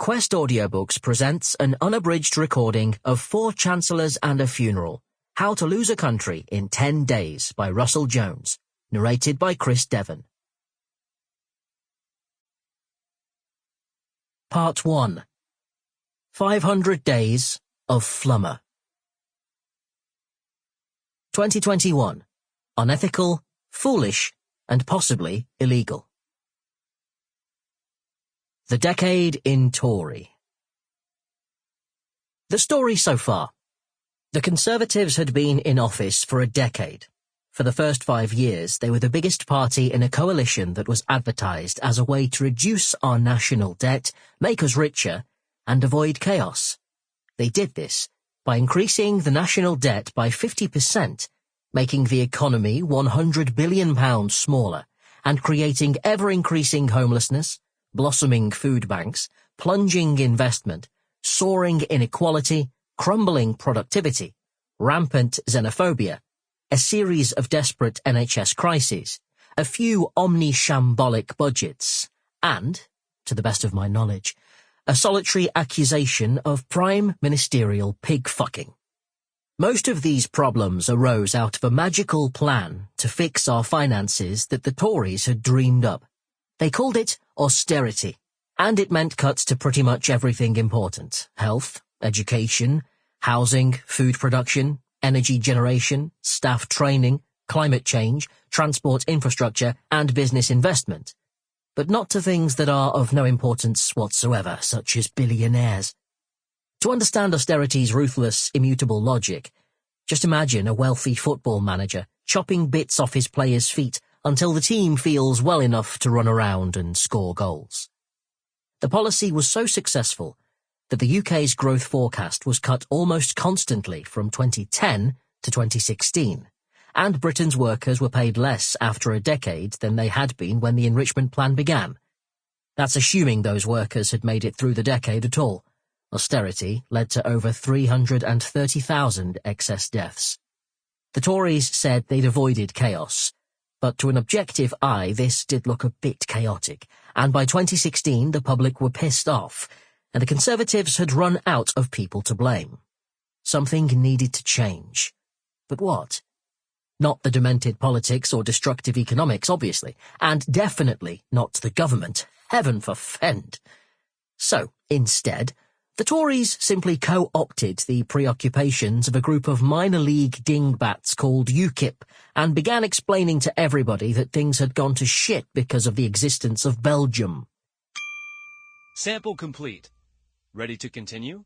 Quest Audiobooks presents an unabridged recording of 4 Chancellors and a Funeral, How to Lose a Country in 10 Days by Russell Jones, narrated by Devon. Part 1. 500 Days of Flummer. 2021. Unethical, foolish, and possibly illegal. The Decade in Tory. The story so far. The Conservatives had been in office for a decade. For the first 5 years, they were the biggest party in a coalition that was advertised as a way to reduce our national debt, make us richer, and avoid chaos. They did this by increasing the national debt by 50%, making the economy £100 billion smaller, and creating ever-increasing homelessness, blossoming food banks, plunging investment, soaring inequality, crumbling productivity, rampant xenophobia, a series of desperate NHS crises, a few omni-shambolic budgets, and, to the best of my knowledge, a solitary accusation of prime ministerial pig-fucking. Most of these problems arose out of a magical plan to fix our finances that the Tories had dreamed up. They called it austerity, and it meant cuts to pretty much everything important: health, education, housing, food production, energy generation, staff training, climate change, transport infrastructure, and business investment. But not to things that are of no importance whatsoever, such as billionaires. To understand austerity's ruthless, immutable logic, just imagine a wealthy football manager chopping bits off his players' feet until the team feels well enough to run around and score goals. The policy was so successful that the UK's growth forecast was cut almost constantly from 2010 to 2016, and Britain's workers were paid less after a decade than they had been when the enrichment plan began. That's assuming those workers had made it through the decade at all. Austerity led to over 330,000 excess deaths. The Tories said they'd avoided chaos, but to an objective eye this did look a bit chaotic, and by 2016 the public were pissed off, and the Conservatives had run out of people to blame. Something needed to change. But what? Not the demented politics or destructive economics, obviously, and definitely not the government. Heaven forfend. So, instead, the Tories simply co-opted the preoccupations of a group of minor league dingbats called UKIP and began explaining to everybody that things had gone to shit because of the existence of Belgium. Sample complete. Ready to continue?